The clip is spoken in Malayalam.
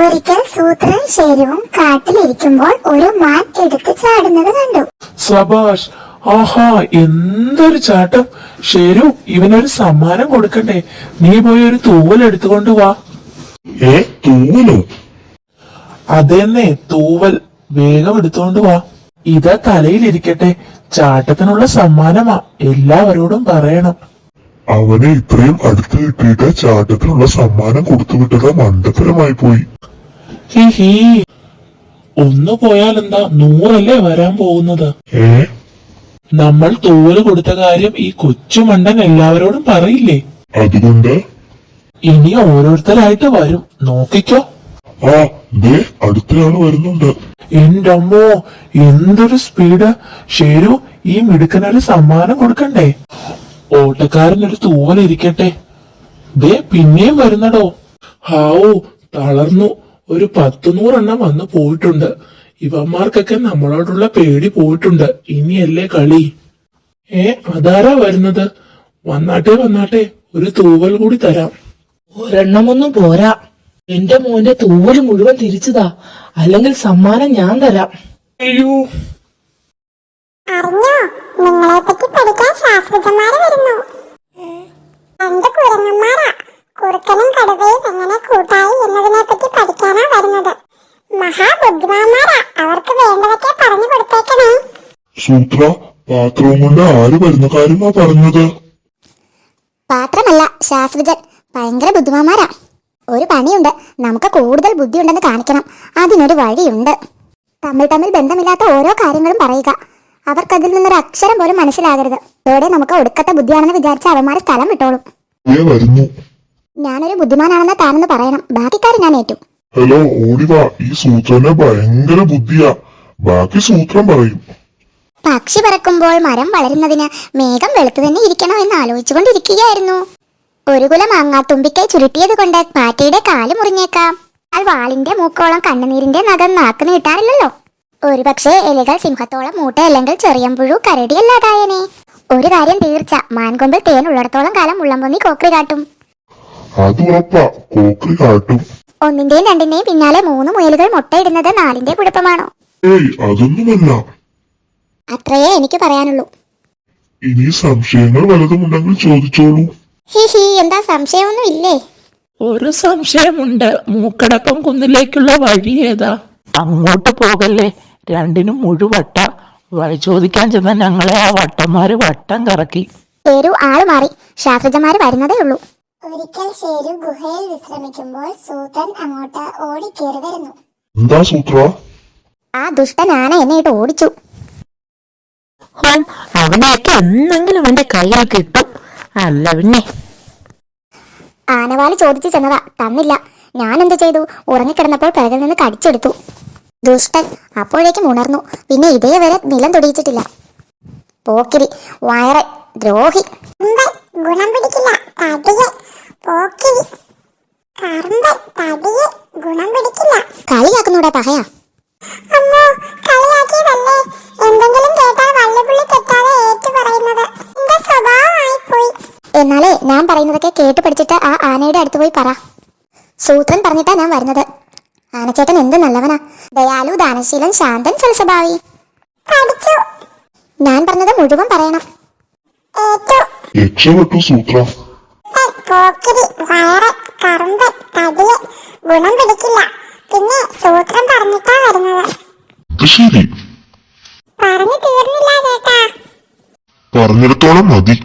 ഒരിക്കൽ സൂത്രൻ ശേരുവും കാട്ടിലിരിക്കുമ്പോൾ ഒരു മാൻ എടുത്ത് ചാടുന്നത് കണ്ടു. സബാഷ്, ആഹാ, എന്തൊരു ചാട്ടം! ശരു, ഇവനൊരു സമ്മാനം കൊടുക്കണ്ടേ? നീ പോയി ഒരു തൂവൽ എടുത്തുകൊണ്ട് വാ. തൂവലോ? അതെന്നെ, തൂവൽ. വേഗം എടുത്തുകൊണ്ട് വാ. ഇതാ തലയിലിരിക്കട്ടെ. ചാട്ടത്തിനുള്ള സമ്മാനമാ. എല്ലാവരോടും പറയണം. അവനെ ഇത്രയും അടുത്ത് കിട്ടിയിട്ട് ചാട്ടത്തിനുള്ള സമ്മാനം കൊടുത്തുവിട്ടത് മണ്ടത്തരമായി പോയി. ഹി ഒന്ന് പോയാലെന്താ, 100 വരാൻ പോകുന്നത്. നമ്മൾ തൂവല് കൊടുത്ത കാര്യം ഈ കൊച്ചു മണ്ടൻ എല്ലാവരോടും പറയില്ലേ? അതുകൊണ്ട് ഇനി ഓരോരുത്തരായിട്ട് വരും, നോക്കിക്കോ. അടുത്തയാള് വരുന്നുണ്ട്. എന്റെ അമ്മോ, എന്തൊരു സ്പീഡ്! ശരു, ഈ മിടുക്കനൊരു സമ്മാനം കൊടുക്കണ്ടേ? ഓട്ടക്കാരനൊരു തൂവലിരിക്കട്ടെ. ദേ പിന്നെയും വരുന്നടോ. ഹാവൂ, തളർന്നു. ഒരു 10-100 വന്ന് പോയിട്ടുണ്ട്. ഇവന്മാർക്കൊക്കെ നമ്മളോടുള്ള പേടി പോയിട്ടുണ്ട്. ഇനിയല്ലേ കളി. അതാരാ വരുന്നത്? വന്നാട്ടെ, ഒരു തൂവൽ കൂടി തരാം. ഒരെണ്ണമൊന്നും പോരാ. എന്റെ മോന്റെ തൂവല് മുഴുവൻ തിരിച്ചതാ, അല്ലെങ്കിൽ സമ്മാനം ഞാൻ തരാം. അയ്യോ, അറിഞ്ഞോ, നിങ്ങളെ പറ്റി പഠിക്കാൻ ശാസ്ത്രജ്ഞന്മാര് വരുന്നു. 2 കുരങ്ങന്മാരാ. കുറുക്കനും കടുവയും എങ്ങനെ കൂട്ടായി എന്നതിനെ പറ്റി പഠിക്കാനാ വരുന്നത്. മഹാബുദ്ധിമാന്മാരാ. അവർക്ക് വേണ്ടതൊക്കെ പറഞ്ഞു കൊടുത്തേക്കണേ. സൂത്ര, പാത്രവും കൊണ്ട് ആര് വരുന്ന കാര്യമാ പറഞ്ഞത്? പാത്രമല്ല, ശാസ്ത്രജ്ഞൻ. ഭയങ്കര ബുദ്ധിമാന്മാരാ. ഒരു പണിയുണ്ട്. നമുക്ക് കൂടുതൽ ബുദ്ധിയുണ്ടെന്ന് കാണിക്കണം. അതിനൊരു വഴിയുണ്ട്. തമ്മിൽ ബന്ധമില്ലാത്ത ഓരോ കാര്യങ്ങളും പറയുക. അവർക്കതിൽ നിന്നൊരു അക്ഷരം പോലും മനസ്സിലാകരുത്. ഇതോടെ നമുക്ക് ഒടുക്കത്തെ ബുദ്ധിയാണെന്ന് വിചാരിച്ച അവന്മാർ സ്ഥലം വിട്ടോളും. ഞാനൊരു ബുദ്ധിമാനാണെന്ന് താനെന്ന് പറയണം. ബാക്കിക്കാര് ഞാൻ ഏറ്റു. ഹലോ, ഓടിവാ. ഈ സൂത്രന് ഭയങ്കര ബുദ്ധിയാ. ബാക്കി സൂത്രം പറയും. പക്ഷി പറക്കുമ്പോൾ മരം വളരുന്നതിന് മേഘം വെളുത്തു തന്നെ ഇരിക്കണോ എന്ന് ആലോചിച്ചുകൊണ്ടിരിക്കുകയായിരുന്നു. ഒരു കുല മാങ്ങാത്തുമ്പിക്കൈ ചുരുട്ടിയത് കൊണ്ട് പാറ്റയുടെ കാല് മുറിഞ്ഞേക്കാം. വാളിന്റെ മൂക്കോളം കണ്ണുനീരിന്റെ നഖം നാക്ക് നീട്ടാറില്ലല്ലോ. ഒരുപക്ഷെ ഇലകൾ സിംഹത്തോളം മൂട്ട, അല്ലെങ്കിൽ ചെറിയമ്പുഴു കരടിയല്ലാതായനെ. ഒരു കാര്യം തീർച്ച, മാൻകൊമ്പിൽ തേൻ ഉള്ളിടത്തോളം കാലം മുള്ളംപൊന്നി കോക്രി കാട്ടും. ഒന്നിന്റെയും രണ്ടിന്റെയും പിന്നാലെ 3 മുയലുകൾ മുട്ടയിടുന്നത് 4ന്റെ കുഴപ്പമാണോ? അതൊന്നുമല്ല. അത്രയേ എനിക്ക് പറയാനുള്ളൂ. ഇനി സംശയങ്ങൾ വല്ലതുമുണ്ടെങ്കിൽ ചോദിച്ചോളൂ. എന്താ, സംശയമൊന്നും ഇല്ലേ? ഒരു സംശയമുണ്ട്. മൂക്കടപ്പം കുന്നിലേക്കുള്ള വഴി ഏതാ? അങ്ങോട്ട് പോകല്ലേ, 2നും മുഴുവട്ട. വഴി ചോദിക്കാൻ ചെന്ന ഞങ്ങളെ ആ വട്ടന്മാര് വട്ടം കറക്കി. ശരു ആള് മാറി. ശാസ്ത്രജ്ഞന്മാര് വരുന്നതേ ഉള്ളൂ. ഒരിക്കൽ ശരു ഗുഹയിൽ വിശ്രമിക്കുമ്പോൾ സൂത്രൻ അങ്ങോട്ട് ഓടിക്കേറി വരുന്നു. എന്താ സൂത്ര? ആ ദുഷ്ടൻ ആന എന്നെ ഇട്ട് ഓടിച്ചു. അവനെയൊക്കെ എന്തെങ്കിലും അവന്റെ കയ്യിൽ കിട്ടും. അല്ല പിന്നെ. ആനവാല് ചോദിച്ചു ചെന്നതാ, തന്നില്ല. ഞാൻ എന്ത് ചെയ്തു? ഉറങ്ങിക്കിടന്നപ്പോൾ പിറകിൽ നിന്ന് കടിച്ചെടുത്തു. ദുഷ്ടൻ അപ്പോഴേക്കും ഉണർന്നു. പിന്നെ ഇതേവരെ നിലം തൊടിയിച്ചിട്ടില്ല. പോക്കിരി, വയറൻ, ദ്രോഹി. ഗുണം പിടിക്കില്ല. കളിയാക്കുന്നൂടെ പഹയാ. എന്നാലേ ഞാൻ പറയുന്നതൊക്കെ കേട്ട് പഠിച്ചിട്ട് ആ ആനയുടെ അടുത്ത് പോയി പറ. സൂത്രൻ പറഞ്ഞിട്ടാ ഞാൻ വരുന്നത്. ആനച്ചേട്ടൻ എന്ത് നല്ലവനാ. ദയാലു, ദാനശീലൻ, ശാന്തൻ, സൽസ്വഭാവി. ഞാൻ പറഞ്ഞത് മുഴുവൻ പറയണം. രക്ഷപ്പെട്ടു സൂത്ര. ഗുണം പിടിക്കില്ല. പിന്നെ സൂത്രം പറഞ്ഞിട്ടാ വരുന്നത്. ശരി, പറഞ്ഞു തീർന്നില്ല ചേട്ടാ. പറഞ്ഞിടത്തോളം മതി.